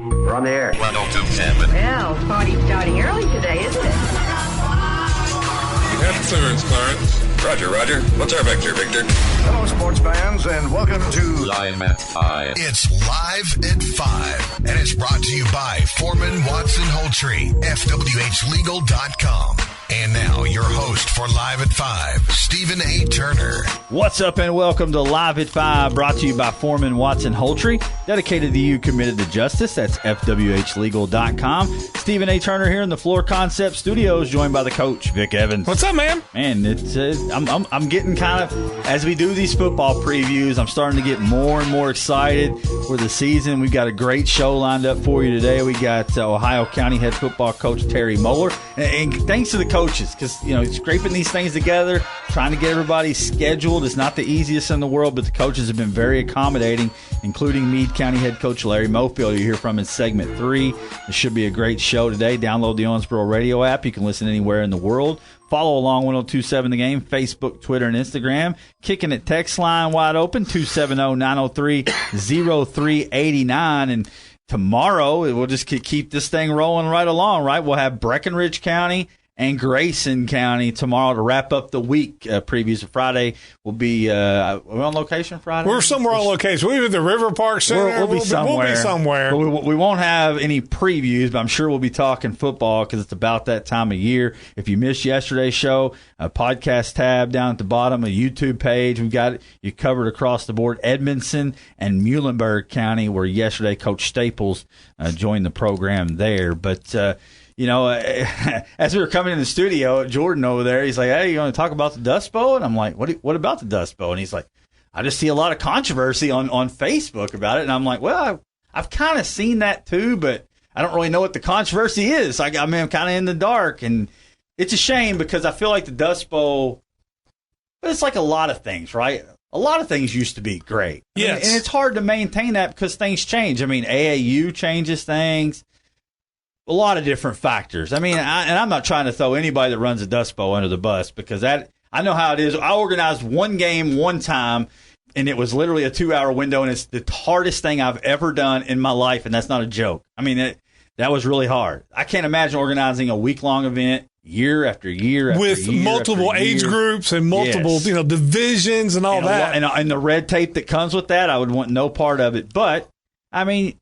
We're on the air. 102.7. Well, party's starting early today, isn't it? You have clearance, Clarence. Roger. What's our vector, Victor? Hello, sports fans, and welcome to Live at 5. It's Live at 5, and it's brought to you by Foreman Watson Holtree, FWHlegal.com. And now, your host for Live at 5, Stephen A. Turner. What's up, and welcome to Live at 5, brought to you by Foreman Watson Holtree, dedicated to you, committed to justice. That's FWHlegal.com. Stephen A. Turner here in the Floor Concept Studios, joined by the coach, Vic Evans. What's up, man? Man, it's I'm getting kind of, as we do these football previews, I'm starting to get more and more excited for the season. We've got a great show lined up for you today. We got Ohio County head football coach Terry Moeller, and thanks to the coaches, because scraping these things together, trying to get everybody scheduled is not the easiest in the world, but the coaches have been very accommodating, including Meade County head coach Larry Mofield, you hear from in segment 3. It should be a great show today. Download the Owensboro radio app. You can listen anywhere in the world. Follow along 102.7 The Game, Facebook, Twitter, and Instagram. Kicking it text line wide open, 270-903-0389. And tomorrow, we'll just keep this thing rolling right along, right? We'll have Breckenridge County and Grayson County tomorrow to wrap up the week. Previews of Friday will be we're on location Friday? We're somewhere on location. We're at the River Park Center. We'll be somewhere. We'll be somewhere. But we won't have any previews, but I'm sure we'll be talking football because it's about that time of year. If you missed yesterday's show, a podcast tab down at the bottom, a YouTube page. We've got you covered across the board. Edmondson and Muhlenberg County, where yesterday Coach Staples joined the program there. But as we were coming in the studio, Jordan over there, he's like, "Hey, you want to talk about the Dust Bowl?" And I'm like, "What about the Dust Bowl?" And he's like, "I just see a lot of controversy on Facebook about it." And I'm like, "Well, I've kind of seen that too, but I don't really know what the controversy is. I'm kind of in the dark." And it's a shame because I feel like the Dust Bowl, but it's like a lot of things, right? A lot of things used to be great. Yes. And it's hard to maintain that because things change. I mean, AAU changes things. A lot of different factors. I mean, and I'm not trying to throw anybody that runs a Dust Bowl under the bus because I know how it is. I organized one game one time, and it was literally a 2-hour window, and it's the hardest thing I've ever done in my life, and that's not a joke. I mean, that was really hard. I can't imagine organizing a week-long event year after year after with year multiple after year. age groups and multiple divisions and all that. And the red tape that comes with that, I would want no part of it. But, I mean,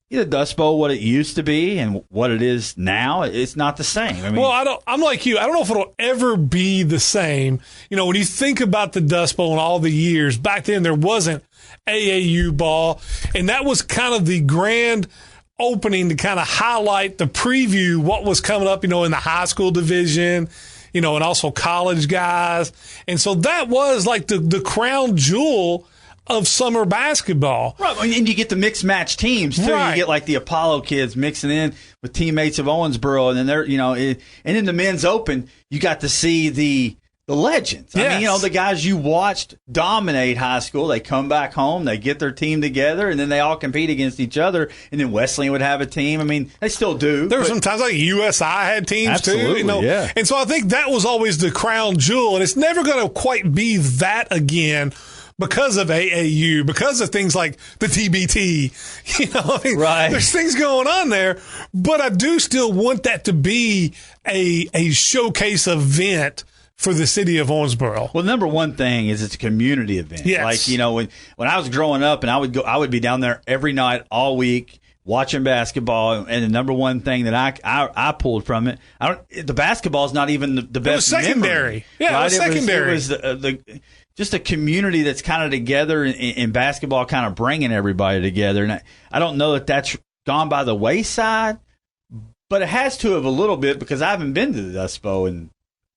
the Dust Bowl, what it used to be and what it is now, it's not the same. I mean, well, I'm like you. I don't know if it'll ever be the same. When you think about the Dust Bowl and all the years, back then there wasn't AAU ball, and that was kind of the grand opening to kind of highlight the preview, what was coming up, in the high school division, and also college guys. And so that was like the crown jewel of summer basketball. Right, and you get the mixed match teams, too. Right. You get, like, the Apollo kids mixing in with teammates of Owensboro, and then they're, and in the men's open, you got to see the legends. Yes. I mean, the guys you watched dominate high school, they come back home, they get their team together, and then they all compete against each other, and then Wesleyan would have a team. I mean, they still do. There were some times like USI had teams, absolutely, too. Yeah. And so I think that was always the crown jewel, and it's never going to quite be that again, because of AAU, because of things like the TBT, right. There's things going on there, but I do still want that to be a showcase event for the city of Owensboro. Well, number one thing is it's a community event. Yes. Like, when I was growing up and I would be down there every night all week watching basketball, and the number one thing that I pulled from it, the basketball is not even the best. It was secondary. Memory, Yeah, right? it was secondary. It was just a community that's kind of together in basketball, kind of bringing everybody together. And I don't know that that's gone by the wayside, but it has to have a little bit because I haven't been to the Dust Bowl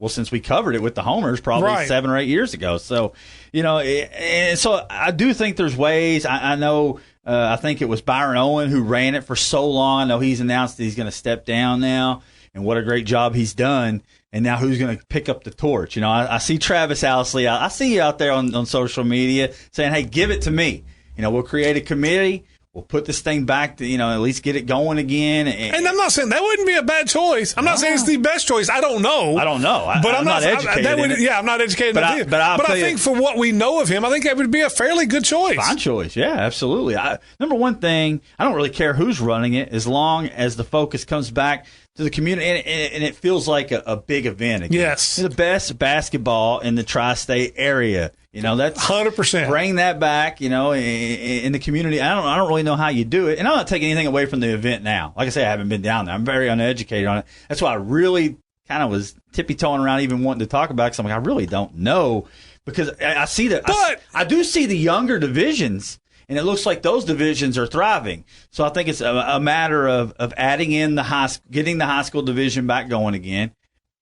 since we covered it with the Homers probably 7 or 8 years ago. So, and so I do think there's ways. I know, I think it was Byron Owen who ran it for so long. I know he's announced that he's going to step down now, and what a great job he's done. And now who's going to pick up the torch? I see Travis Owsley. I see you out there on social media saying, "Hey, give it to me. We'll create a committee. We'll put this thing back to, at least get it going again. And I'm not saying that wouldn't be a bad choice. I'm not saying it's the best choice. I don't know. But I'm not educated. I'm not educated. But I think for what we know of him, I think that would be a fairly good choice. Fine choice. Yeah, absolutely. Number one thing, I don't really care who's running it as long as the focus comes back to the community and it feels like a big event again. Yes. The best basketball in the tri-state area. That's 100%. Bring that back, in the community. I don't really know how you do it. And I'm not taking anything away from the event now. Like I say, I haven't been down there. I'm very uneducated on it. That's why I really kind of was tippy-toeing around even wanting to talk about it, because I'm like, I really don't know. Because I see that. But I do see the younger divisions, and it looks like those divisions are thriving. So I think it's a matter of adding in getting the high school division back going again.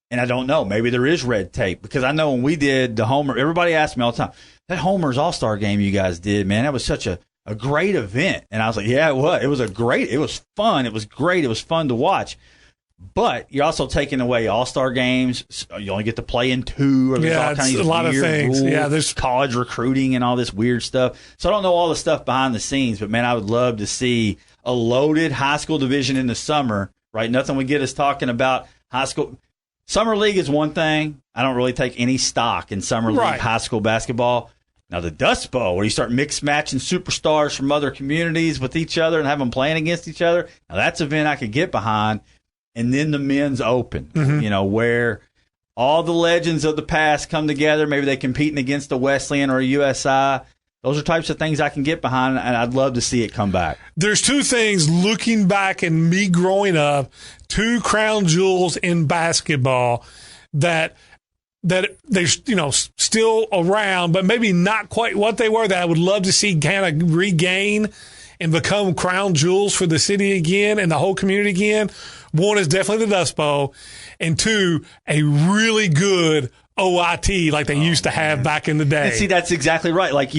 And I don't know. Maybe there is red tape, because I know when we did the Homer, everybody asked me all the time, that Homer's All-Star game you guys did, man, that was such a great event. And I was like, yeah, it was. It was fun. It was great. It was fun to watch. But you're also taking away All-Star games. You only get to play in 2. Or there's all kinds of weird things. rules, Yeah, there's college recruiting and all this weird stuff. So I don't know all the stuff behind the scenes, but man, I would love to see a loaded high school division in the summer, right? Nothing would get us talking about high school. Summer League is one thing. I don't really take any stock in Summer League high school basketball. Now, the Dust Bowl, where you start mix-matching superstars from other communities with each other and have them playing against each other, now that's an event I could get behind. And then the Men's Open, where all the legends of the past come together. Maybe they're competing against a Wesleyan or a USI. Those are types of things I can get behind, and I'd love to see it come back. There's 2 things looking back and me growing up, 2 crown jewels in basketball that they're still around, but maybe not quite what they were, that I would love to see kind of regain and become crown jewels for the city again and the whole community again. One is definitely the Dust Bowl, and 2, a really good OIT like they used to have back in the day. And see, that's exactly right. Like,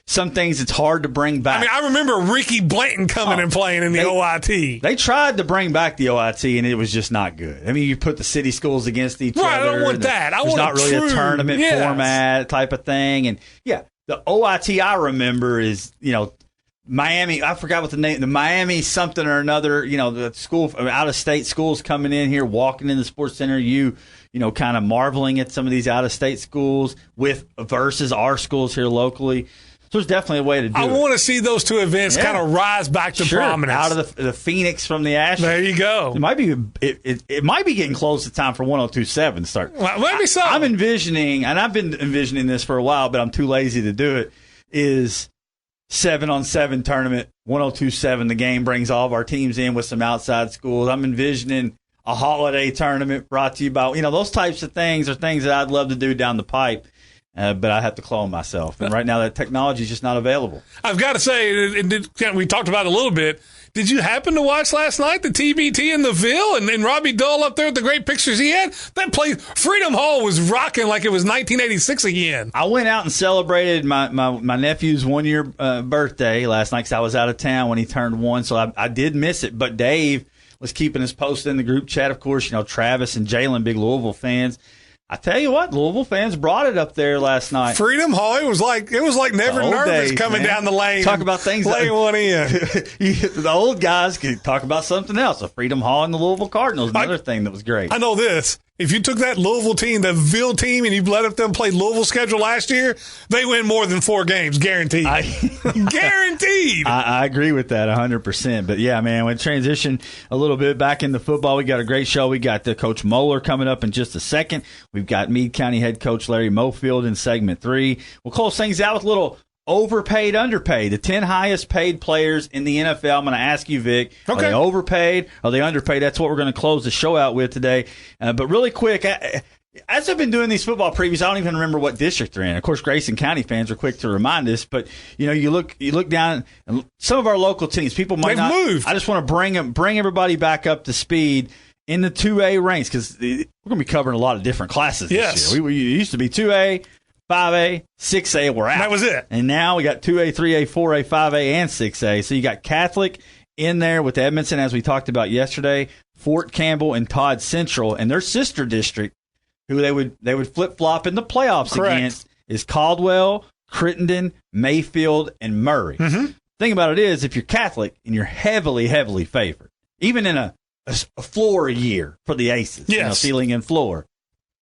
some things it's hard to bring back. I mean, I remember Ricky Blanton coming and playing in the OIT. They tried to bring back the OIT, and it was just not good. I mean, you put the city schools against each other. I don't want that. I want not really a tournament format type of thing. And, the OIT I remember is, Miami, I forgot what the name, the Miami something or another, the school, out-of-state schools coming in here, walking in the sports center, kind of marveling at some of these out-of-state schools versus our schools here locally. So there's definitely a way to do it. I want to see those 2 events kind of rise back to prominence. Out of the Phoenix from the Astros. There you go. It might be getting close to time for 102.7 to start. Well, maybe so. I'm envisioning, and I've been envisioning this for a while, but I'm too lazy to do it, is 7-on-7 tournament, 102.7. The game brings all of our teams in with some outside schools. I'm envisioning a holiday tournament brought to you by, those types of things are things that I'd love to do down the pipe. But I have to clone myself. And right now that technology is just not available. I've got to say, we talked about it a little bit. Did you happen to watch last night the TBT in the Ville and Robbie Dull up there with the great pictures he had? That place, Freedom Hall, was rocking like it was 1986 again. I went out and celebrated my nephew's 1-year birthday last night because I was out of town when he turned 1, so I did miss it. But Dave was keeping us posted in the group chat. Of course, Travis and Jalen, big Louisville fans. I tell you what, Louisville fans brought it up there last night. Freedom Hall, it was like never nervous days, coming down the lane. Talk about things laying one in. The old guys could talk about something else. The Freedom Hall and the Louisville Cardinals, another thing that was great. I know this. If you took that Louisville team, the Ville team, and you let them play Louisville schedule last year, they win more than 4 games, guaranteed. Guaranteed. I agree with that 100%. But, yeah, man, we transition a little bit back into football. We got a great show. We got the Coach Moeller coming up in just a second. We've got Meade County head coach Larry Mofield in segment 3. We'll close things out with a little overpaid, underpaid, the 10 highest paid players in the NFL. I'm going to ask you, Vic, Are they overpaid? Are they underpaid? That's what we're going to close the show out with today. But really quick, as I've been doing these football previews, I don't even remember what district they're in. Of course, Grayson County fans are quick to remind us, but you look down, and some of our local teams, people might not moved. I just want to bring everybody back up to speed in the 2A ranks, because we're going to be covering a lot of different classes this year. We used to be 2A, 5A, 6A, we're out. That was it. And now we got 2A, 3A, 4A, 5A, and 6A. So you got Catholic in there with Edmondson, as we talked about yesterday, Fort Campbell and Todd Central, and their sister district, who they would flip-flop in the playoffs against, is Caldwell, Crittenden, Mayfield, and Murray. Mm-hmm. thing about it is, if you're Catholic and you're heavily, heavily favored, even in a floor year for the Aces, ceiling and floor,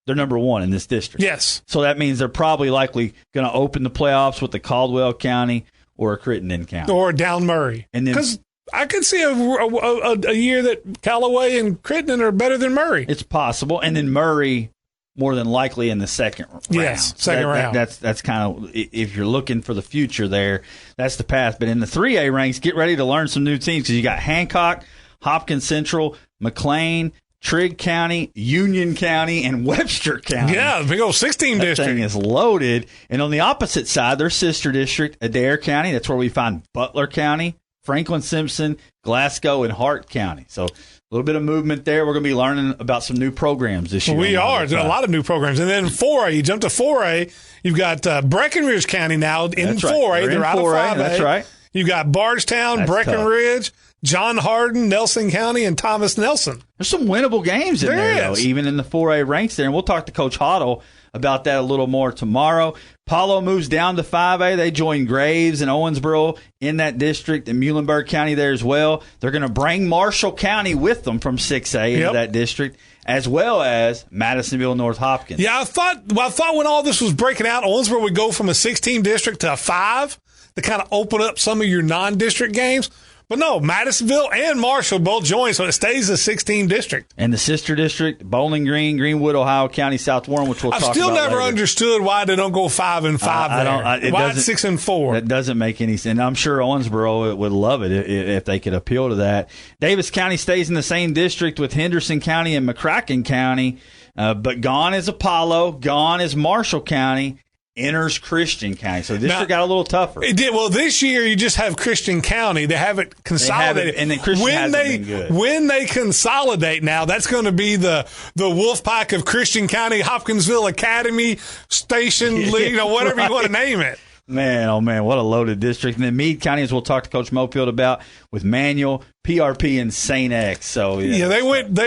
they're number one in this district. Yes. So that means they're probably likely going to open the playoffs with the Caldwell County or a Crittenden County. Or Down Murray. Because I could see a year that Callaway and Crittenden are better than Murray. It's possible. And then Murray more than likely in the second round. Yes, second round. That's kind of, if you're looking for the future there, that's the path. But in the 3A ranks, get ready to learn some new teams because you got Hancock, Hopkins Central, McLean, Trigg County, Union County, and Webster County. Yeah, the big old 16 that district. Thing is loaded. And on the opposite side, their sister district, Adair County. That's where we find Butler County, Franklin Simpson, Glasgow, and Hart County. So a little bit of movement there. We're going to be learning about some new programs this year. We are. There's a lot of new programs. And then 4A, you jump to 4A, you've got Breckenridge County now in 4A. They're out of 5A. That's right. You got Bardstown, Breckenridge, John Hardin, Nelson County, and Thomas Nelson. There's some winnable games in there, though, even in the 4A ranks there. And we'll talk to Coach Hoddle about that a little more tomorrow. Paulo moves down to 5A. They join Graves and Owensboro in that district, and Muhlenberg County there as well. They're going to bring Marshall County with them from 6A into that district, as well as Madisonville, North Hopkins. Yeah, I thought when all this was breaking out, Owensboro would go from a 16 district to a 5 to kind of open up some of your non-district games. But no, Madisonville and Marshall both join, so it stays a 16 district. And the sister district, Bowling Green, Greenwood, Ohio County, South Warren, which we'll talk about I've still never later. Understood why they don't go 5 and 5 there. Why it's 6 and 4? That doesn't make any sense. And I'm sure Owensboro would love it if they could appeal to that. Davis County stays in the same district with Henderson County and McCracken County, but gone is Apollo, gone is Marshall County. Enters Christian County. So this year got a little tougher. It did. Well, this year you just have Christian County. They have it consolidated. And then Christian hasn't been good. When they consolidate now, that's going to be the Wolfpack of Christian County, Hopkinsville Academy Station, whatever you want to name it. Man, oh man, what a loaded district. And then Meade County, as we'll talk to Coach Mofield about, with Manual, PRP, and St. X. So they went.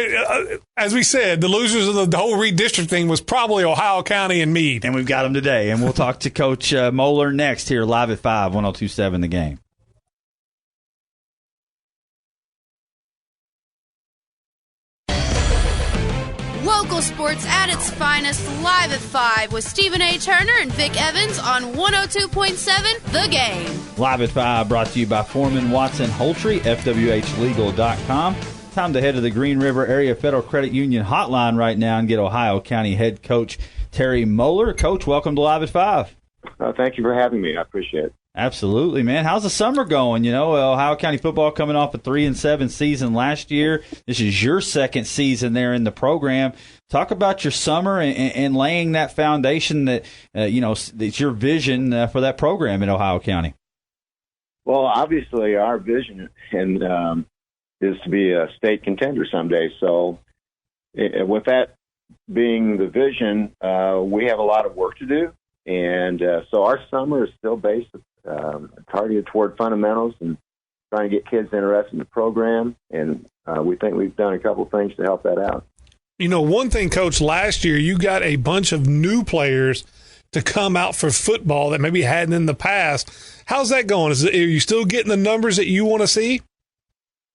As we said, the losers of the whole redistricting was probably Ohio County and Meade. And we've got them today. And we'll talk to Coach Moeller next here live at 5, 102.7 The Game. Local sports at its finest, live at 5 with Stephen A. Turner and Vic Evans on 102.7 The Game. Live at 5 brought to you by Foreman Watson Holtry, FWHlegal.com. Time to head to the Green River Area Federal Credit Union hotline right now and get Ohio County head coach Terry Moeller. Coach, welcome to Live at 5. Thank you for having me. I appreciate it. Absolutely, man. How's the summer going? Ohio County football coming off a 3-7 season last year. This is your second season there in the program. Talk about your summer and laying that foundation that, it's your vision for that program in Ohio County. Well, obviously our vision is to be a state contender someday. So with that being the vision, we have a lot of work to do. And so our summer is still based targeted toward fundamentals and trying to get kids interested in the program. And we think we've done a couple of things to help that out. One thing, Coach, last year you got a bunch of new players to come out for football that maybe hadn't in the past. How's that going? Are you still getting the numbers that you want to see?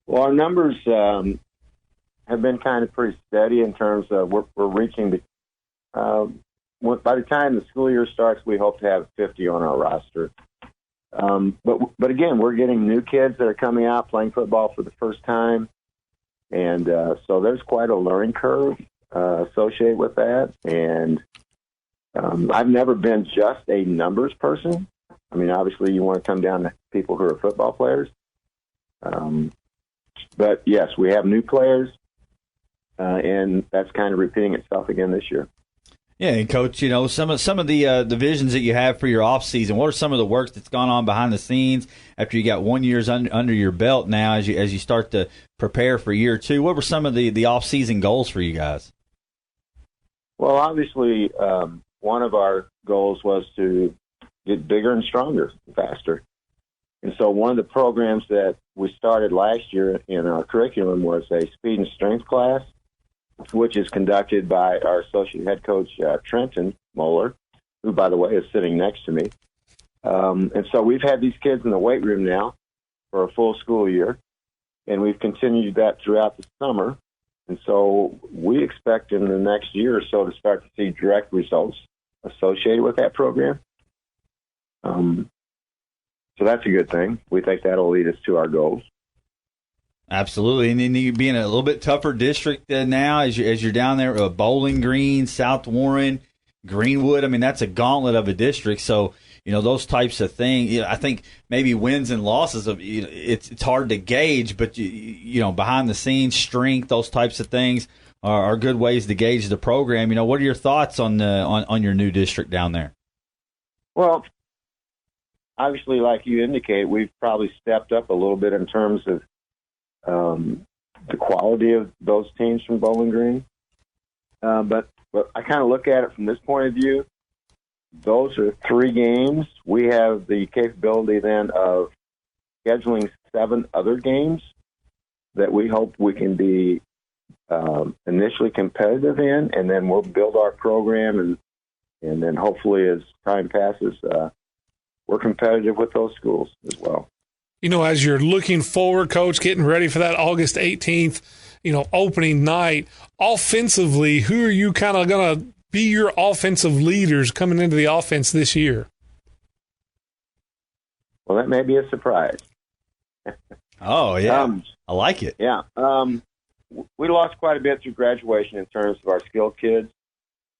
Well, our numbers have been kind of pretty steady in terms of we're reaching the by the time the school year starts, we hope to have 50 on our roster. But again, we're getting new kids that are coming out playing football for the first time. And so there's quite a learning curve associated with that. And I've never been just a numbers person. I mean, obviously you want to come down to people who are football players. But yes, we have new players, and that's kind of repeating itself again this year. Yeah, and Coach, some of the visions that you have for your off season. What are some of the work that's gone on behind the scenes after you got 1 year under your belt now as you start to prepare for year 2? What were some of the off season goals for you guys? Well, obviously, one of our goals was to get bigger and stronger, faster. And so one of the programs that we started last year in our curriculum was a speed and strength class, which is conducted by our associate head coach, Trenton Moeller, who, by the way, is sitting next to me. And so we've had these kids in the weight room now for a full school year, and we've continued that throughout the summer. And so we expect in the next year or so to start to see direct results associated with that program. So that's a good thing. We think that'll lead us to our goals. Absolutely, and then you being a little bit tougher district now as you're down there, Bowling Green, South Warren, Greenwood. I mean, that's a gauntlet of a district. So those types of things. I think maybe wins and losses of it's hard to gauge, but behind the scenes strength, those types of things are good ways to gauge the program. What are your thoughts on your new district down there? Well, obviously, like you indicate, we've probably stepped up a little bit in terms of the quality of those teams from Bowling Green. But I kind of look at it from this point of view. Those are 3 games. We have the capability then of scheduling 7 other games that we hope we can be initially competitive in, and then we'll build our program, and then hopefully as time passes, we're competitive with those schools as well. As you're looking forward, Coach, getting ready for that August 18th, opening night, offensively, who are you kind of going to be your offensive leaders coming into the offense this year? Well, that may be a surprise. Oh, yeah. I like it. Yeah. We lost quite a bit through graduation in terms of our skilled kids.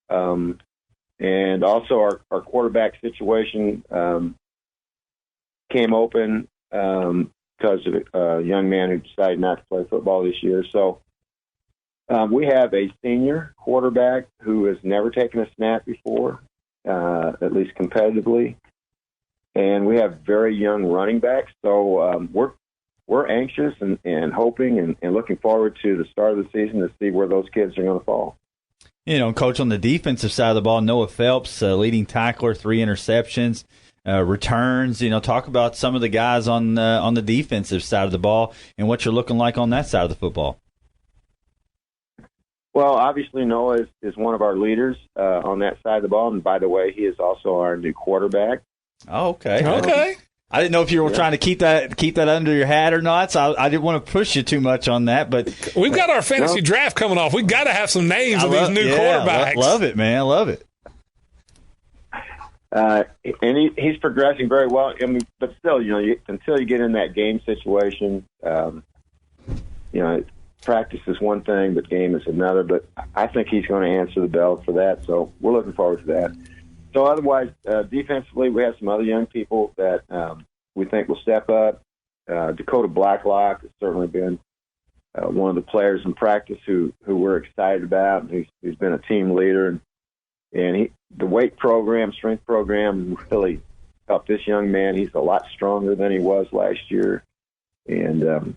And also our quarterback situation came open because of a young man who decided not to play football this year. So we have a senior quarterback who has never taken a snap before, at least competitively. And we have very young running backs. So we're anxious and hoping and looking forward to the start of the season to see where those kids are going to fall. Coach, on the defensive side of the ball, Noah Phelps, leading tackler, 3 interceptions, returns. Talk about some of the guys on the defensive side of the ball and what you're looking like on that side of the football. Well, obviously Noah is one of our leaders on that side of the ball, and by the way, he is also our new quarterback. Oh, okay. Okay. I didn't know if you were trying to keep that under your hat or not, so I didn't want to push you too much on that. But we've got our fantasy draft coming off. We've got to have some names of these new quarterbacks. Love it, man. Love it. And he's progressing very well. I mean, but still, until you get in that game situation, practice is one thing, but game is another. But I think he's going to answer the bell for that. So we're looking forward to that. So otherwise, defensively, we have some other young people that we think will step up. Dakota Blacklock has certainly been one of the players in practice who we're excited about, and who's been a team leader. And the weight program, strength program, really helped this young man. He's a lot stronger than he was last year. And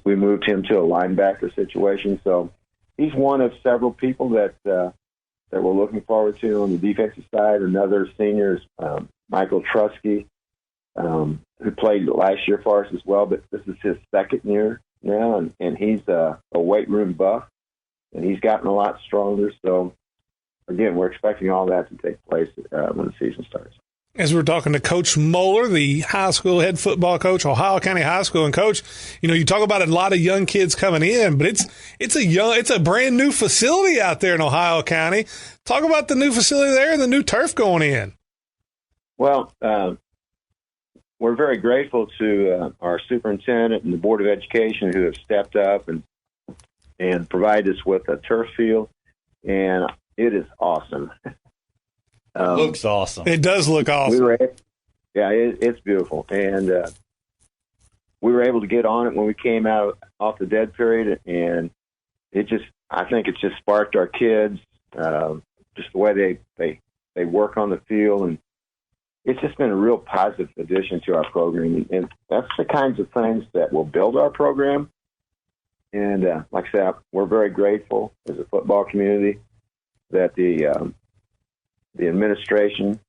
we moved him to a linebacker situation. So he's one of several people that we're looking forward to on the defensive side. Another senior is Michael Trusky, who played last year for us as well, but this is his second year now, and he's a weight room buff, and he's gotten a lot stronger. So, again, we're expecting all that to take place when the season starts. As we're talking to Coach Moeller, the high school head football coach, Ohio County High School, and Coach, you talk about a lot of young kids coming in, but it's a brand new facility out there in Ohio County. Talk about the new facility there and the new turf going in. Well, we're very grateful to our superintendent and the Board of Education who have stepped up and provided us with a turf field, and it is awesome. It looks awesome. It does look awesome. It's beautiful. And we were able to get on it when we came off the dead period, and I think it just sparked our kids, just the way they work on the field, and it's just been a real positive addition to our program. And that's the kinds of things that will build our program. And like I said, we're very grateful as a football community that the administration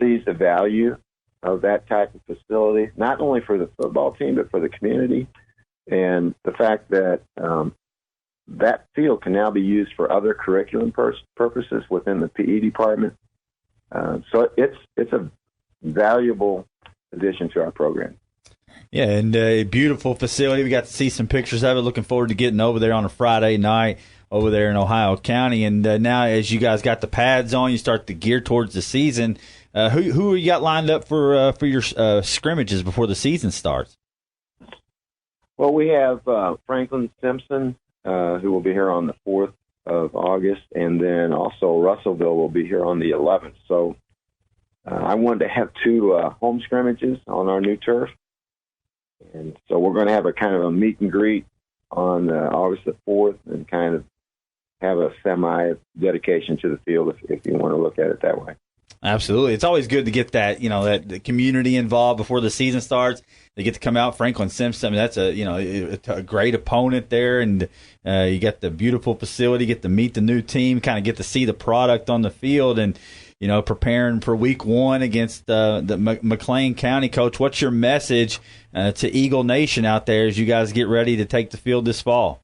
sees the value of that type of facility, not only for the football team, but for the community. And the fact that that field can now be used for other curriculum purposes within the PE department. So it's a valuable addition to our program. Yeah, and a beautiful facility. We got to see some pictures of it. Looking forward to getting over there on a Friday night over there in Ohio County. And now as you guys got the pads on, you start to gear towards the season. Who you got lined up for your scrimmages before the season starts? Well, we have Franklin Simpson, who will be here on the 4th of August, and then also Russellville will be here on the 11th. So I wanted to have 2 home scrimmages on our new turf. And so we're going to have a kind of a meet and greet on August the 4th and kind of have a semi-dedication to the field, if you want to look at it that way. Absolutely. It's always good to get that, that the community involved before the season starts. They get to come out. Franklin Simpson, I mean, that's a great opponent there, and you get the beautiful facility, get to meet the new team, kind of get to see the product on the field, and preparing for week 1 against the McLean County. Coach, what's your message to Eagle Nation out there as you guys get ready to take the field this fall?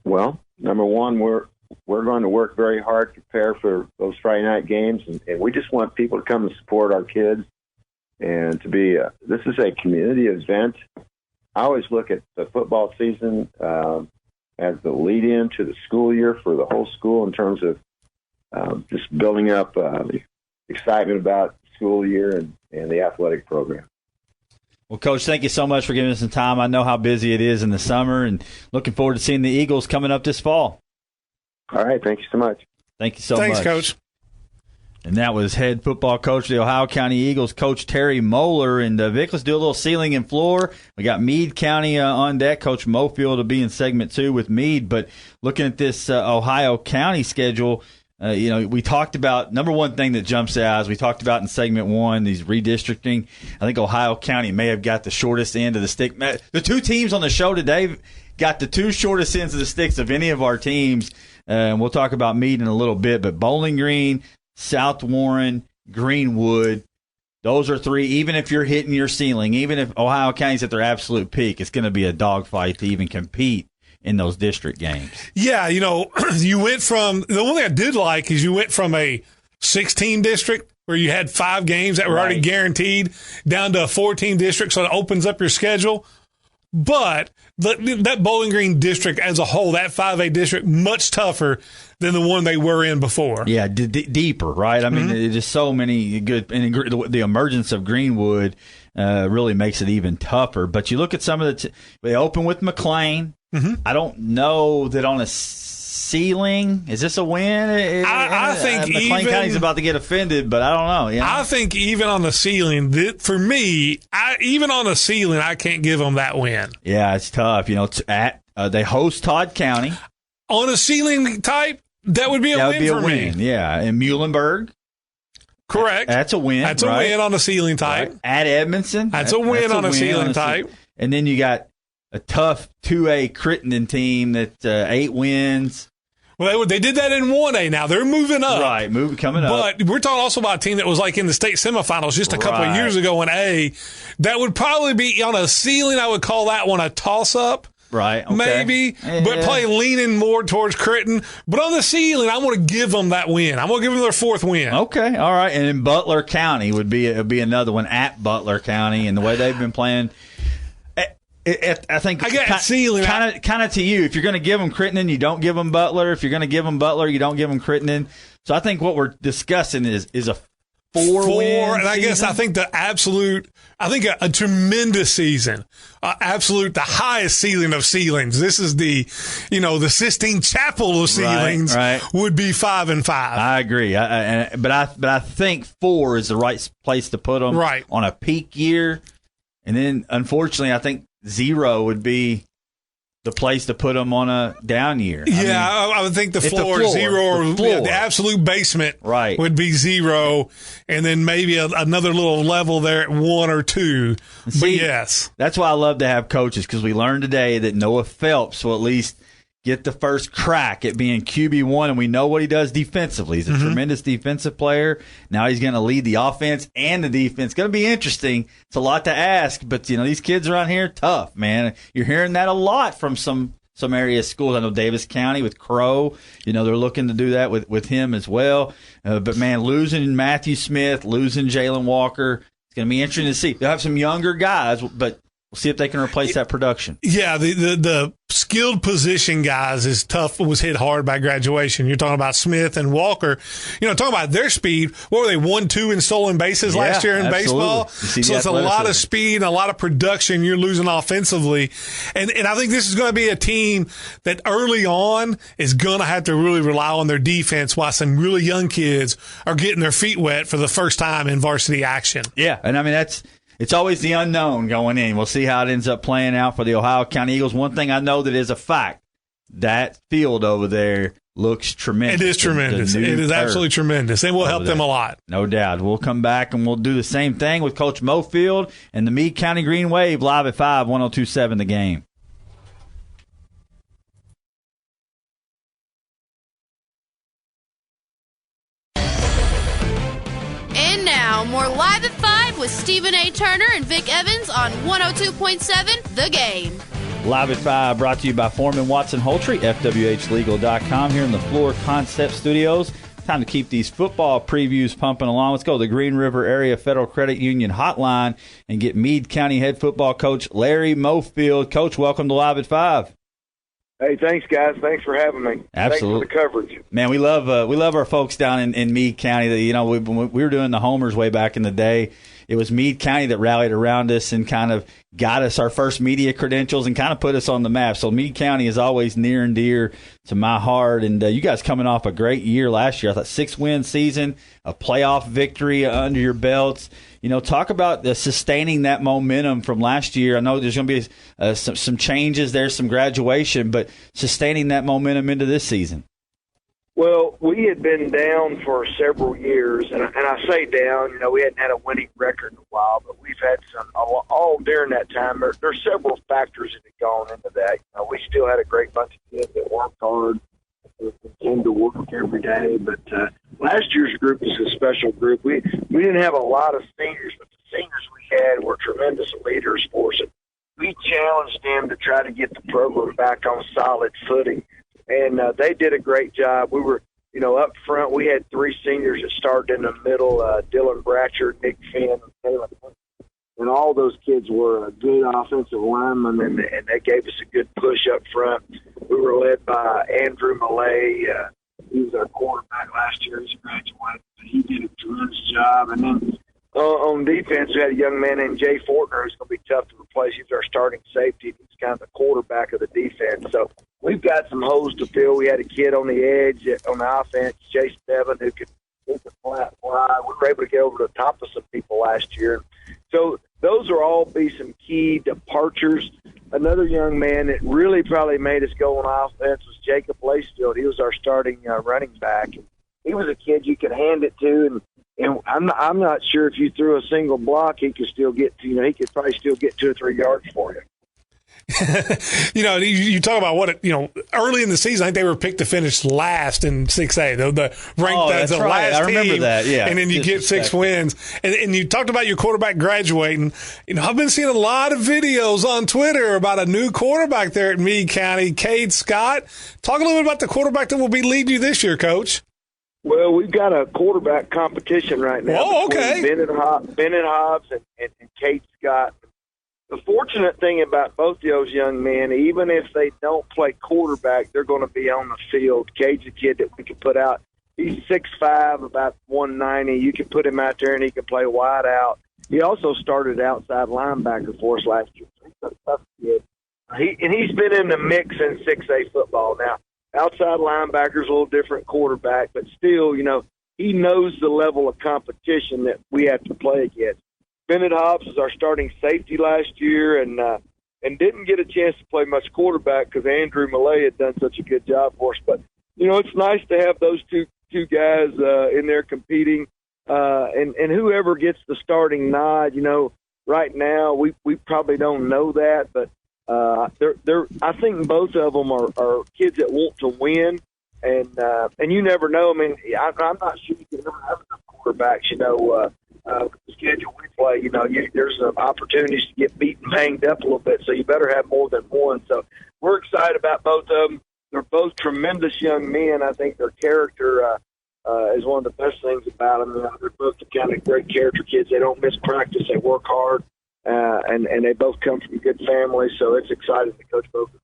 Well, number one, we're going to work very hard to prepare for those Friday night games, and we just want people to come and support our kids, and to be this is a community event. I always look at the football season as the lead-in to the school year for the whole school in terms of just building up excitement about the school year and the athletic program. Well, Coach, thank you so much for giving us some time. I know how busy it is in the summer, and looking forward to seeing the Eagles coming up this fall. All right. Thank you so much. Thank you so much. Thanks, Coach. And that was head football coach of the Ohio County Eagles, Coach Terry Moeller. And Vic, let's do a little ceiling and floor. We got Meade County on deck. Coach Mofield will be in segment 2 with Meade. But looking at this Ohio County schedule, we talked about number one thing that jumps out, as we talked about in segment 1, these redistricting. I think Ohio County may have got the shortest end of the stick. The 2 teams on the show today got the 2 shortest ends of the sticks of any of our teams. And we'll talk about Meade in a little bit, but Bowling Green, South Warren, Greenwood, those are 3. Even if you're hitting your ceiling, even if Ohio County's at their absolute peak, it's going to be a dogfight to even compete in those district games. Yeah, you went from – the one thing I did like is you went from a 16 district where you had 5 games that were already guaranteed down to a 14 district, so it opens up your schedule. But that Bowling Green district as a whole, that 5A district, much tougher than the one they were in before. Yeah, deeper, right? I mean, there's just so many good – and the emergence of Greenwood really makes it even tougher. But you look at some of they open with McLean. I don't know that on a ceiling, is this a win? I think McLean County's about to get offended, but I don't know. I think even on the ceiling, for me, even on the ceiling, I can't give them that win. Yeah, it's tough. They host Todd County. On a ceiling type, that would be a win for me. Yeah, and Muhlenberg. Correct. That's a win. That's a win on a ceiling type. Right. At Edmondson. That's a win on a ceiling type. And then you got a tough 2A Crittenden team that 8 wins. Well, they did that in 1A now. They're moving up. Right, coming up. But we're talking also about a team that was like in the state semifinals just a couple of years ago in A. That would probably be on a ceiling. I would call that one a toss-up. Right, okay. Maybe, but probably leaning more towards Crittenden. But on the ceiling, I'm going to give them that win. I'm going to give them their 4th win. Okay, all right. And then Butler County would be another one at Butler County, and the way they've been playing. I think I got ceiling kind of to you. If you're going to give them Crittenden, you don't give them Butler. If you're going to give them Butler, you don't give them Crittenden. So I think what we're discussing is a 4-win and I guess I think a tremendous season, the highest ceiling of ceilings. This is the Sistine Chapel of ceilings. Right. Would be 5-5. I agree. But I think 4 is the right place to put them. Right. On a peak year. And then, unfortunately, I think 0 would be the place to put them on a down year. I would think the floor 0 or the absolute basement would be 0, and then maybe another little level there at 1 or 2. See, but yes. That's why I love to have coaches, because we learned today that Noah Phelps will at least get the first crack at being QB1, and we know what he does defensively. He's a tremendous defensive player. Now he's going to lead the offense and the defense. It's going to be interesting. It's a lot to ask, but these kids around here, tough, man. You're hearing that a lot from some area schools. I know Davis County with Crow, they're looking to do that with him as well. But man, losing Matthew Smith, losing Jalen Walker, It's going to be interesting to see. They'll have some younger guys, but we'll see if they can replace that production. Yeah, the skilled position guys was hit hard by graduation. You're talking about Smith and Walker. Talking about their speed. What were they, 1-2 in stolen bases last year in baseball? So it's a lot of speed and a lot of production you're losing offensively. And I think this is going to be a team that early on is going to have to really rely on their defense while some really young kids are getting their feet wet for the first time in varsity action. Yeah, and I mean, it's always the unknown going in. We'll see how it ends up playing out for the Ohio County Eagles. One thing I know that is a fact, that field over there looks tremendous. It is tremendous. It is absolutely tremendous. And will help them a lot. No doubt. We'll come back and we'll do the same thing with Coach Mofield and the Meade County Green Wave live at 5, 102.7 The Game. And now, more Live at 5 with Stephen A. Turner and Vic Evans on 102.7 The Game. Live at 5 brought to you by Foreman Watson Holtry, FWHlegal.com here in the Floor Concept Studios. Time to keep these football previews pumping along. Let's go to the Green River Area Federal Credit Union hotline and get Meade County head football coach Larry Mofield. Coach, welcome to Live at 5. Hey, thanks, guys. Thanks for having me. Absolutely. Thanks for the coverage. Man, we love our folks down in Meade County. When we were doing the homers way back in the day, it was Meade County that rallied around us and kind of got us our first media credentials and kind of put us on the map. So Meade County is always near and dear to my heart. And you guys coming off a great year last year. I thought 6-win season, a playoff victory under your belts. Talk about sustaining that momentum from last year. I know there's going to be some changes there, some graduation, but sustaining that momentum into this season. Well, we had been down for several years, and I say down, we hadn't had a winning record in a while, but we've had some all during that time. There's several factors that have gone into that. We still had a great bunch of kids that worked hard, came to work every day, but last year's group was a special group. We didn't have a lot of seniors, but the seniors we had were tremendous leaders for us. And we challenged them to try to get the program back on solid footing. And they did a great job. We were, up front, we had 3 seniors that started in the middle, Dylan Bratcher, Nick Finn, and Taylor. And all those kids were good offensive linemen, and they gave us a good push up front. We were led by Andrew Millay. He was our quarterback last year. He's graduated. He did a tremendous job. And then on defense, we had a young man named Jay Fortner who's going to be tough to replace. He's our starting safety. He's kind of the quarterback of the defense. So we've got some holes to fill. We had a kid on the edge on the offense, Jason Devin, who could flat fly. We were able to get over the top of some people last year. So those will all be some key departures. Another young man that really probably made us go on offense was Jacob Lacefield. He was our starting running back. He was a kid you could hand it to, and I'm not sure if you threw a single block, he could still get to, he could probably still get 2 or 3 yards for you. You talk about early in the season, I think they were picked to finish last in 6A. The ranked as the last team. I remember that, yeah. And then you get 6 wins. And you talked about your quarterback graduating. I've been seeing a lot of videos on Twitter about a new quarterback there at Meade County, Cade Scott. Talk a little bit about the quarterback that will be leading you this year, Coach. Well, we've got a quarterback competition right now. Oh, okay. Bennett Hobbs and Cade Scott. The fortunate thing about both those young men, even if they don't play quarterback, they're going to be on the field. Cade's a kid that we can put out. He's 6'5", about 190. You can put him out there, and he can play wide out. He also started outside linebacker for us last year. He's a tough kid. He's been in the mix in 6A football. Now, outside linebacker's a little different quarterback, but still, he knows the level of competition that we have to play against. Bennett Hobbs was our starting safety last year and didn't get a chance to play much quarterback because Andrew Millay had done such a good job for us. But, it's nice to have those two guys in there competing. And whoever gets the starting nod, right now we probably don't know that. But I think both of them are kids that want to win. And you never know. I mean, I'm not sure you can ever have enough quarterbacks, the schedule we play, there's some opportunities to get beat and banged up a little bit, so you better have more than one. So we're excited about both of them. They're both tremendous young men. I think their character is one of the best things about them. They're both the kind of great character kids. They don't miss practice. They work hard, and they both come from good families. So it's exciting to coach both of them.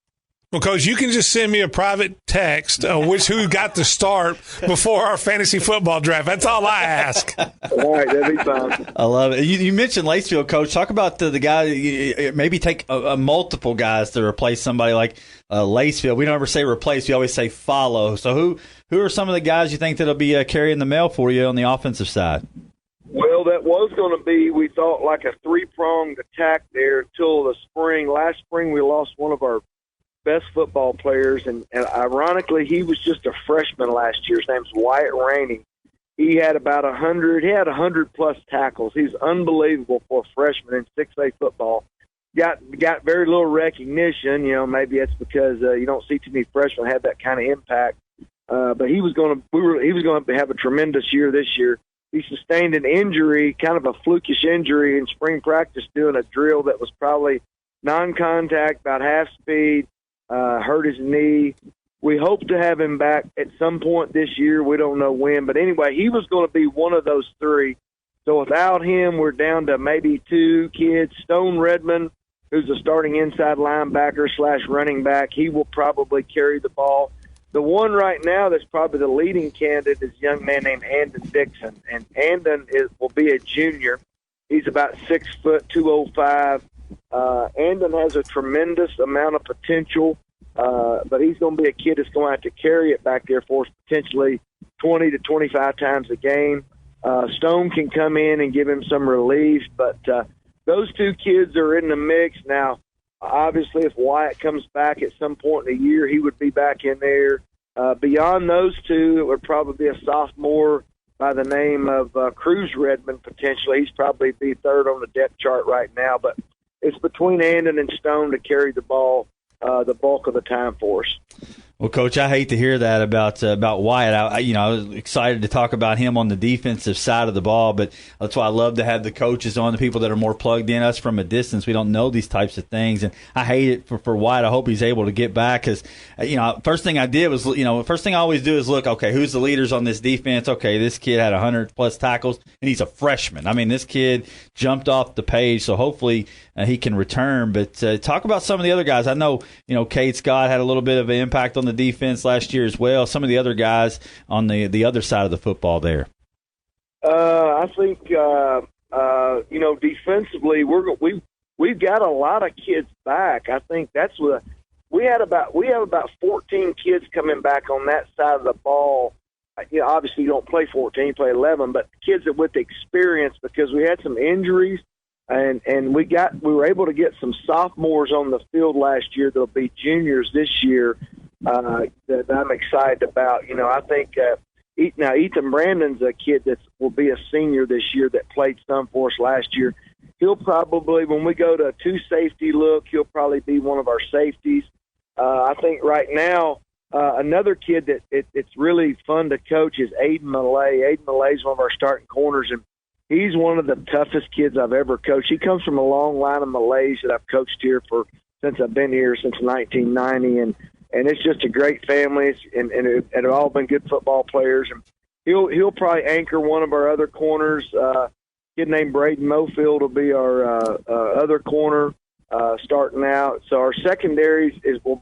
Well, Coach, you can just send me a private text who got the start before our fantasy football draft. That's all I ask. All right, that'd be fine. I love it. You mentioned Lacefield, Coach. Talk about the guy, maybe take multiple guys to replace somebody like Lacefield. We don't ever say replace. We always say follow. So who are some of the guys you think that'll be carrying the mail for you on the offensive side? Well, that was going to be, we thought, like a three-pronged attack there until the spring. Last spring, we lost one of our best football players, and ironically, he was just a freshman last year. His name's Wyatt Rainey. He had about 100. He had 100-plus tackles. He's unbelievable for a freshman in 6A football. Got very little recognition. Maybe it's because you don't see too many freshmen have that kind of impact. But he was going to have a tremendous year this year. He sustained an injury, kind of a flukish injury in spring practice, doing a drill that was probably non-contact, about half speed. Hurt his knee. We hope to have him back at some point this year. We don't know when. But anyway, he was going to be one of those three. So without him, we're down to maybe two kids. Stone Redmond, who's a starting inside linebacker / running back, he will probably carry the ball. The one right now that's probably the leading candidate is a young man named Andon Dixon. And Andon will be a junior. He's about 6 foot, 205. Andon has a tremendous amount of potential, but he's going to be a kid that's going to have to carry it back there for us potentially 20 to 25 times a game. Stone can come in and give him some relief, but those two kids are in the mix. Now, obviously, if Wyatt comes back at some point in the year, he would be back in there. Beyond those two, it would probably be a sophomore by the name of Cruz Redmond potentially. He's probably be third on the depth chart right now, but it's between Andon and Stone to carry the ball the bulk of the time for us. Well, Coach, I hate to hear that about Wyatt. I was excited to talk about him on the defensive side of the ball, but that's why I love to have the coaches on, the people that are more plugged in. Us from a distance, we don't know these types of things, and I hate it for Wyatt. I hope he's able to get back because, first thing I did was, first thing I always do is look, okay, who's the leaders on this defense? Okay, this kid had 100-plus tackles, and he's a freshman. I mean, this kid jumped off the page, so hopefully he can return. But talk about some of the other guys. I know, Cade Scott had a little bit of an impact on the defense last year as well. Some of the other guys on the other side of the football there. I think defensively we've got a lot of kids back. I think that's what we have about 14 kids coming back on that side of the ball. Obviously you don't play 14, you play 11, but kids that with experience because we had some injuries. And we were able to get some sophomores on the field last year that'll be juniors this year that I'm excited about. I think now Ethan Brandon's a kid that will be a senior this year that played some for us last year. He'll probably, when we go to a two-safety look, he'll probably be one of our safeties. I think right now another kid that it's really fun to coach is Aiden Millay. Aiden Millay is one of our starting corners, and he's one of the toughest kids I've ever coached. He comes from a long line of Malays that I've coached here since I've been here since 1990, and it's just a great family, and they've all been good football players. And he'll probably anchor one of our other corners. A kid named Braden Mofield will be our other corner starting out. So our secondaries will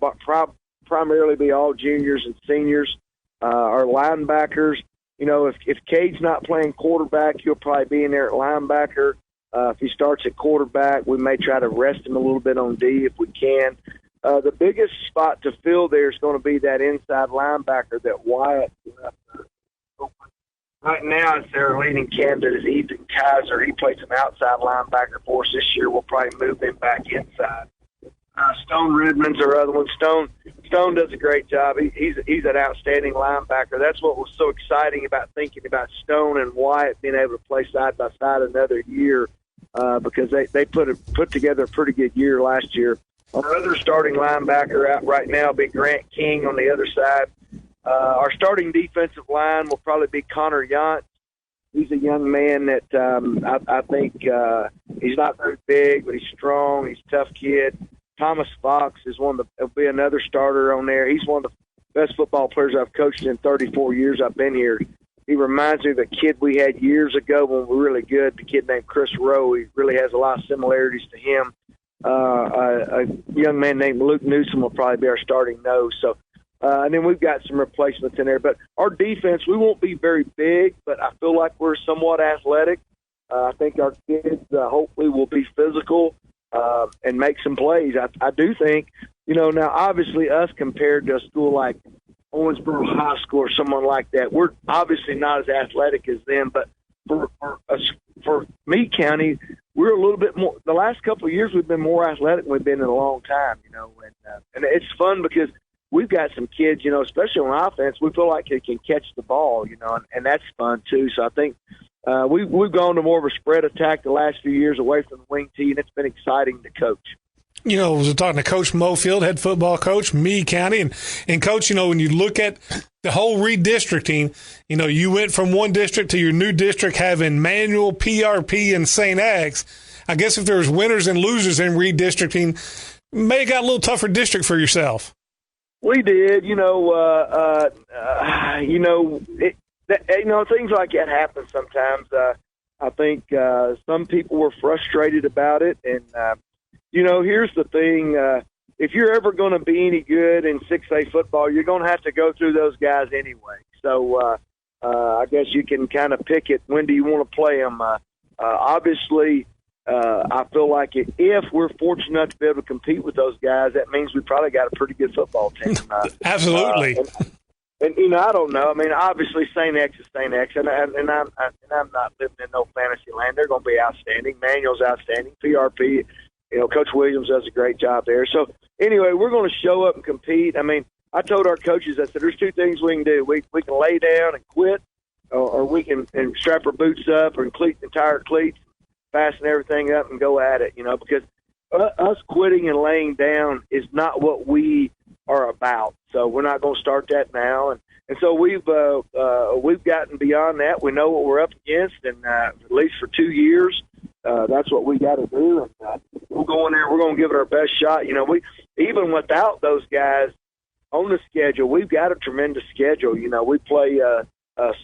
primarily be all juniors and seniors. Our linebackers. If Cade's not playing quarterback, he'll probably be in there at linebacker. If he starts at quarterback, we may try to rest him a little bit on D if we can. The biggest spot to fill there is going to be that inside linebacker that Wyatt right now is their leading candidate is Ethan Kaiser. He played some outside linebacker for us this year. We'll probably move him back inside. Stone Redmond's our other one. Stone does a great job. He's an outstanding linebacker. That's what was so exciting about thinking about Stone and Wyatt being able to play side by side another year because they put together a pretty good year last year. Our other starting linebacker out right now will be Grant King on the other side. Our starting defensive line will probably be Connor Yant. He's a young man that I think he's not very big, but he's strong. He's a tough kid. Thomas Fox is will be another starter on there. He's one of the best football players I've coached in 34 years I've been here. He reminds me of a kid we had years ago when we were really good, the kid named Chris Rowe. He really has a lot of similarities to him. A young man named Luke Newsom will probably be our starting nose. So, and then we've got some replacements in there. But our defense, we won't be very big, but I feel like we're somewhat athletic. I think our kids hopefully will be physical and make some plays. I do think, now obviously us compared to a school like Owensboro High School or someone like that, we're obviously not as athletic as them. But for Meade County, we're a little bit more. The last couple of years, we've been more athletic than we've been in a long time. And it's fun because we've got some kids, especially on offense, we feel like they can catch the ball, and that's fun too. So I think we've gone to more of a spread attack the last few years away from the wing tee, and it's been exciting to coach. I was talking to Coach Mofield, head football coach, Meade County. And Coach, when you look at the whole redistricting, you went from one district to your new district having Manual, PRP, and St. X. I guess if there was winners and losers in redistricting, may have got a little tougher district for yourself. We did, things like that happen sometimes. I think some people were frustrated about it, and here's the thing: if you're ever going to be any good in 6A football, you're going to have to go through those guys anyway. So I guess you can kind of pick it. When do you want to play them? Obviously, I feel like if we're fortunate enough to be able to compete with those guys, that means we probably got a pretty good football team. Absolutely. And I don't know. I mean, obviously, St. X is St. X, and I'm not living in no fantasy land. They're going to be outstanding. Manual's outstanding. PRP, Coach Williams does a great job there. So anyway, we're going to show up and compete. I mean, I told our coaches, I said, there's two things we can do. We can lay down and quit, or we can and strap our boots up and tie our cleats, fasten everything up, and go at it. Because us quitting and laying down is not what we are about. So we're not going to start that now. And so we've gotten beyond that. We know what we're up against, and at least for 2 years, that's what we got to do. And we'll go in there. We're going to give it our best shot. We even without those guys on the schedule, we've got a tremendous schedule. We play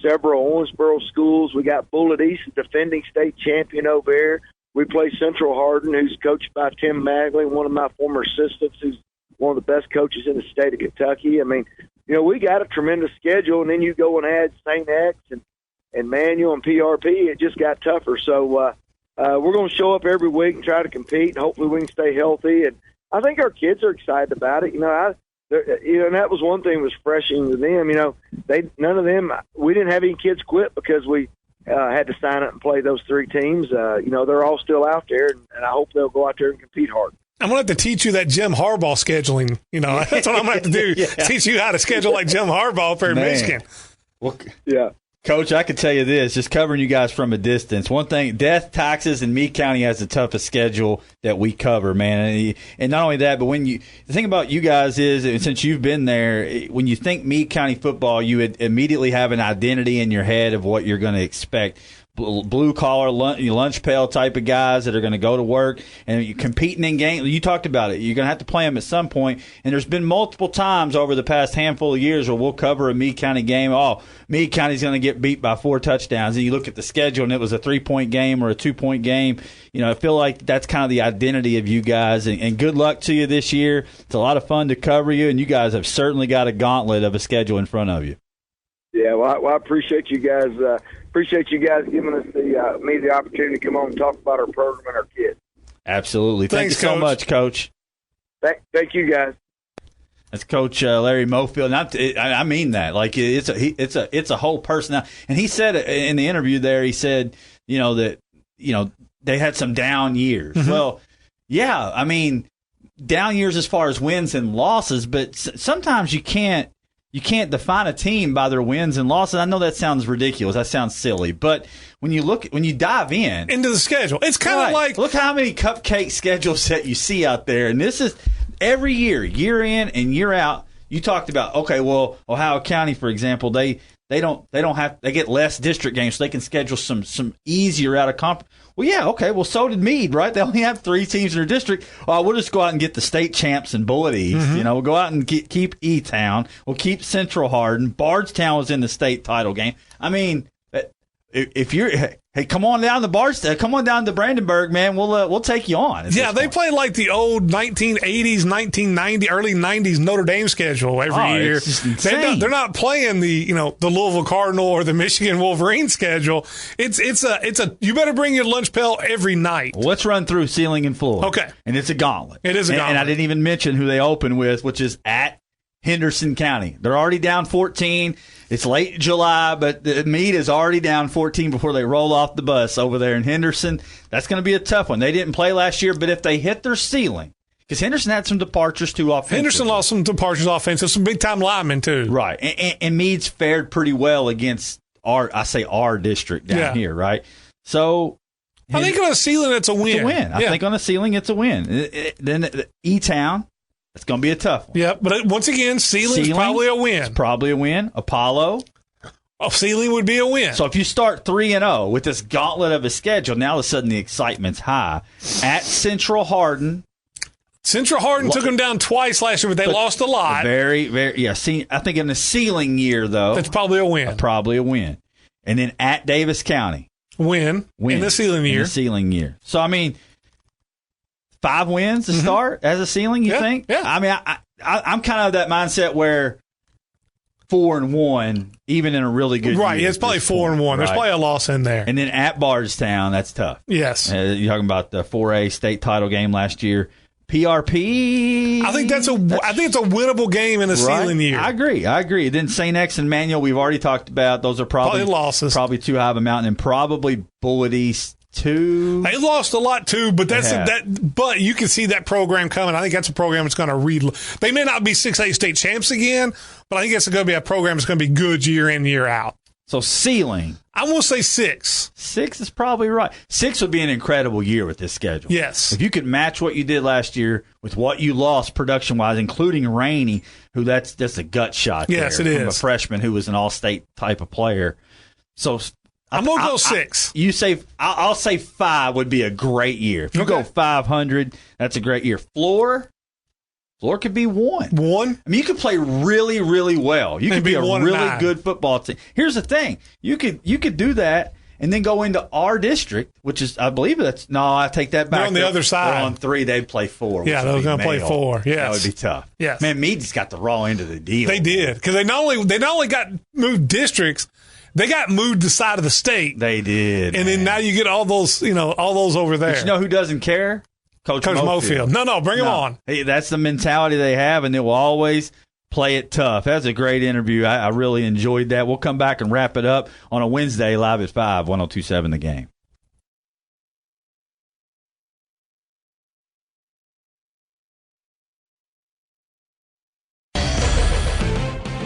several Owensboro schools. We got Bullitt East, defending state champion over there. We play Central Hardin, who's coached by Tim Magley, one of my former assistants, who's one of the best coaches in the state of Kentucky. I mean, we got a tremendous schedule, and then you go and add St. X and Manual and PRP. It just got tougher. So we're going to show up every week and try to compete, and hopefully we can stay healthy. And I think our kids are excited about it. And that was one thing that was refreshing to them. None of them. We didn't have any kids quit because we had to sign up and play those three teams. They're all still out there, and I hope they'll go out there and compete hard. I'm going to have to teach you that Jim Harbaugh scheduling. That's what I'm going to have to do. Yeah. Teach you how to schedule like Jim Harbaugh for Michigan. Well, yeah. Coach, I can tell you this, just covering you guys from a distance. One thing, Death, Taxes, and Meade County has the toughest schedule that we cover, man. And not only that, but the thing about you guys is, since you've been there, when you think Meade County football, you would immediately have an identity in your head of what you're going to expect. Blue collar, lunch pail type of guys that are going to go to work and you're competing in games. You talked about it. You're going to have to play them at some point. And there's been multiple times over the past handful of years where we'll cover a Meade County game. Oh, Meade County's going to get beat by 4 touchdowns. And you look at the schedule and it was a 3-point game or a 2-point game. I feel like that's kind of the identity of you guys. And good luck to you this year. It's a lot of fun to cover you. And you guys have certainly got a gauntlet of a schedule in front of you. Yeah, well, I appreciate you guys. Appreciate you guys giving us me the opportunity to come on and talk about our program and our kids. Absolutely. Thank you so much, Coach. Thank you, guys. That's Coach Larry Mofield. I mean that. Like it's a whole personality. And he said in the interview there, he said, that they had some down years. Mm-hmm. Well, yeah, I mean, down years as far as wins and losses, but sometimes you can't define a team by their wins and losses. I know that sounds ridiculous. That sounds silly. But when you dive into the schedule, it's kind of like, look how many cupcake schedules that you see out there. And this is every year in and year out. You talked about, okay, well, Ohio County, for example, they get less district games, so they can schedule some easier out of conference. Well, yeah, okay. Well, so did Meade, right? They only have 3 teams in their district. We'll just go out and get the state champs in Bullitt East. Mm-hmm. You know, we'll go out and keep E-Town. We'll keep Central Hardin. Bardstown was in the state title game. I mean, if you're hey, come on down to Bardstown, come on down to Brandenburg, man. We'll take you on. Yeah, they play like the old 1980s, 1990, early 90s Notre Dame schedule every year. It's just insane. They're not playing the Louisville Cardinal or the Michigan Wolverine schedule. It's a you better bring your lunch pail every night. Well, let's run through ceiling and floor. Okay. And it's a gauntlet. It is a gauntlet. And I didn't even mention who they open with, which is at Henderson County. They're already down 14. It's late July, but the Meade is already down 14 before they roll off the bus over there in Henderson. That's going to be a tough one. They didn't play last year, but if they hit their ceiling, because Henderson had some departures too offensively. Henderson lost some departures offensive, some big-time linemen too. Right. And Meade's fared pretty well against our district down here, right? So I think on a ceiling, it's a win. It's a win. I think on a ceiling, it's a win. Then E-Town, it's going to be a tough one. Yeah, but once again, ceiling's probably a win. It's probably a win. Apollo. A ceiling would be a win. So if you start 3-0 with this gauntlet of a schedule, now all of a sudden the excitement's high. At Central Hardin. Central Hardin took them down twice last year, but they lost a lot. Very, very, yeah. I think in the ceiling year, though. That's probably a win. Probably a win. And then at Davis County. Win. In the ceiling year. In the ceiling year. So, I mean, 5 wins to start as a ceiling, you think? Yeah. I mean, I'm kind of that mindset where 4-1, even in a really good year. Right, it's probably 4-1. There's probably a loss in there. And then at Bardstown, that's tough. Yes. You're talking about the 4A state title game last year. PRP. I think it's a winnable game in a ceiling year. I agree. Then St. X and Manual, we've already talked about. Those are probably losses. Probably too high of a mountain, and probably Bullitt East too. They lost a lot too, but but you can see that program coming. I think that's a program that's going to read. They may not be 6A state champs again, but I think it's going to be a program that's going to be good year in, year out. So ceiling, I'm going to say 6. 6 is probably right. 6 would be an incredible year with this schedule. Yes. If you could match what you did last year with what you lost production-wise, including Rainey, who that's a gut shot. Yes, there, it from is. A freshman who was an all-state type of player. So I'm going to go 6. I'll say 5 would be a great year. If you go 500, that's a great year. Floor could be 1. 1? I mean, you could play really, really well. You could be a really good football team. Here's the thing. You could do that and then go into our district, which is, I believe I take that back. They're on the other side. They're on 3, they'd play 4. Yeah, they're going to play 4. Yes. That would be tough. Yes. Man, Meade just got the raw end of the deal. They did. Because they not only got moved districts, they got moved to the side of the state. They did. And then now you get all those over there. But you know who doesn't care? Coach Mofield. No, bring him on. Hey, that's the mentality they have, and they will always play it tough. That's a great interview. I really enjoyed that. We'll come back and wrap it up on a Wednesday live at 5, 102.7 The Game.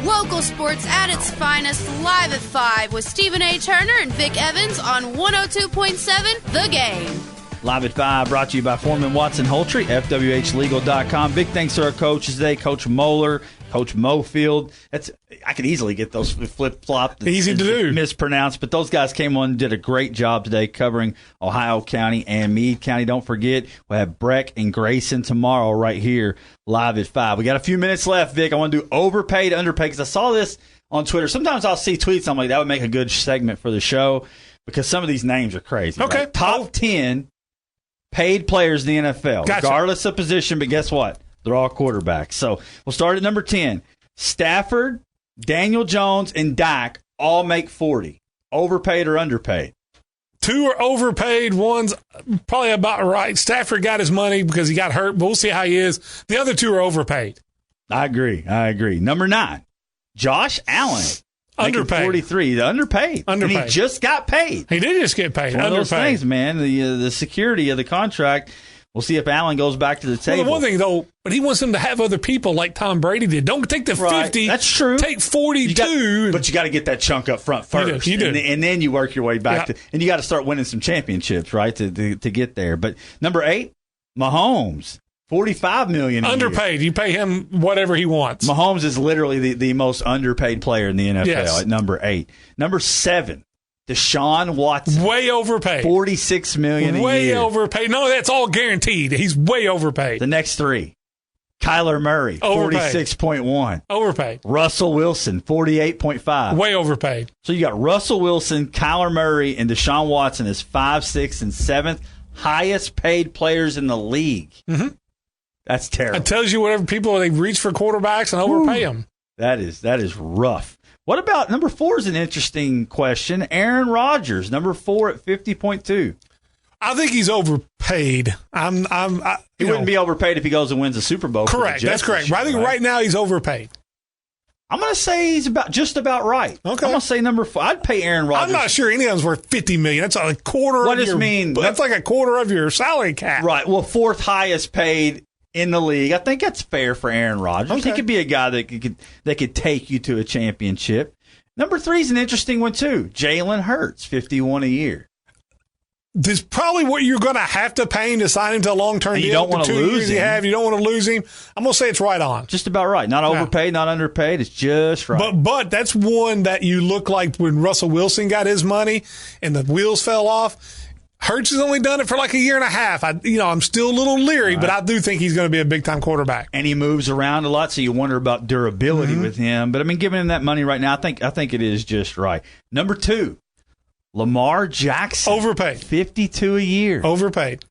Local sports at its finest, live at 5 with Stephen A. Turner and Vic Evans on 102.7 The Game. Live at 5, brought to you by Foreman Watson Holtry, FWHlegal.com. Big thanks to our coaches today, Coach Moeller, Coach Mofield. I could easily get those flip-flopped. Easy to do. Mispronounced, but those guys came on and did a great job today covering Ohio County and Meade County. Don't forget, we'll have Breck and Grayson tomorrow right here, live at 5. We got a few minutes left, Vic. I want to do overpaid, underpaid, because I saw this on Twitter. Sometimes I'll see tweets, I'm like, that would make a good segment for the show, because some of these names are crazy. Okay. Right? Top 10 paid players in the NFL, regardless of position, but guess what? They're all quarterbacks. So we'll start at number 10. Stafford, Daniel Jones, and Dak all make 40. Overpaid or underpaid? 2 are overpaid. 1's probably about right. Stafford got his money because he got hurt, but we'll see how he is. The other 2 are overpaid. I agree. Number 9, Josh Allen. Underpaid. 43. Underpaid. And he just got paid. He did just get paid. One of those things, man. The security of the contract. We'll see if Allen goes back to the table. Well, the one thing, though, but he wants him to have other people like Tom Brady did. Don't take the 50. That's true. Take 42. But you got to get that chunk up front first. You do. And then you work your way back and you got to start winning some championships, right, to get there. But number 8, Mahomes. $45 million a underpaid. You pay him whatever he wants. Mahomes is literally the most underpaid player in the NFL at number 8. Number 7, Deshaun Watson. Way overpaid. $46 million a year. Way overpaid. No, that's all guaranteed. He's way overpaid. The next three. Kyler Murray, Overpaid. 46.1. Overpaid. Russell Wilson, 48.5. Way overpaid. So you got Russell Wilson, Kyler Murray, and Deshaun Watson as 5th, 6th, and 7th highest paid players in the league. Mm-hmm. That's terrible. It tells you whatever people, they reach for quarterbacks and overpay them. That is rough. What about number 4 is an interesting question. Aaron Rodgers, number 4 at 50.2. I think he's overpaid. He wouldn't be overpaid if he goes and wins the Super Bowl. Correct. That's correct. I think right now he's overpaid. I'm going to say he's just about right. Okay. I'm going to say number 4. I'd pay Aaron Rodgers. I'm not sure any of them's worth $50 million. That's a quarter. What does it mean? That's like a quarter of your salary cap. Right. Well, 4th highest paid in the league. I think that's fair for Aaron Rodgers. Okay. He could be a guy that could take you to a championship. Number 3 is an interesting one too. Jalen Hurts, 51 a year. This is probably what you're going to have to pay him to sign him to a long-term deal. You don't want to lose him. You don't want to lose him. I'm going to say it's right on. Just about right. Not overpaid, not underpaid. It's just right. But that's one that you look like when Russell Wilson got his money and the wheels fell off. Hurts has only done it for like a year and a half. I'm still a little leery, but I do think he's going to be a big-time quarterback. And he moves around a lot, so you wonder about durability with him. But, giving him that money right now, I think it is just right. Number 2. Lamar Jackson. Overpaid. 52 a year. Overpaid.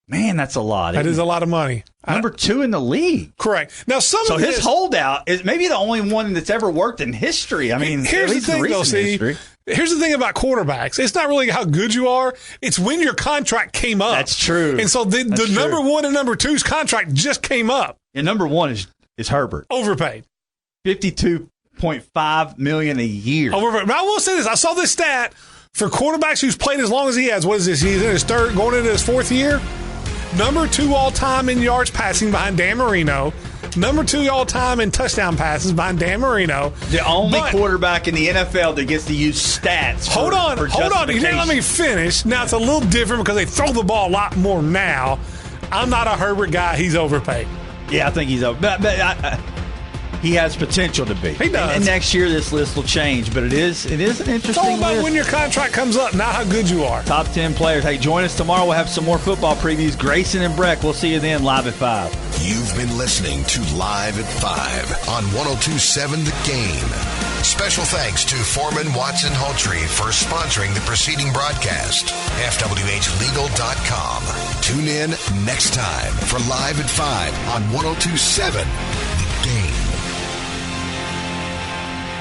Man, that's a lot. That is a lot of money. Number 2 in the league. Correct. Now, his holdout is maybe the only one that's ever worked in history. Here's the thing, though, history. Here's the thing about quarterbacks. It's not really how good you are. It's when your contract came up. That's true. And so the number 1 and number 2's contract just came up. And number 1 is Herbert. Overpaid. $52.5 million a year. Overpaid. But I will say this. I saw this stat. For quarterbacks who's played as long as he has, what is this? He's in his going into his 4th year. Number 2 all-time in yards passing behind Dan Marino. Number 2 all-time in touchdown passes behind Dan Marino. The only quarterback in the NFL that gets to use stats. Hold on. You didn't let me finish. Now, it's a little different because they throw the ball a lot more now. I'm not a Herbert guy. He's overpaid. Yeah, I think he's overpaid. He has potential to be. He does. And next year, this list will change. But it is an interesting It's all about list. when your contract comes up, not how good you are. Top 10 players. Hey, join us tomorrow. We'll have some more football previews. Grayson and Breck. We'll see you then live at 5. You've been listening to Live at 5 on 102.7 The Game. Special thanks to Foreman Watson Hultree for sponsoring the preceding broadcast. FWHlegal.com. Tune in next time for Live at 5 on 102.7 The Game.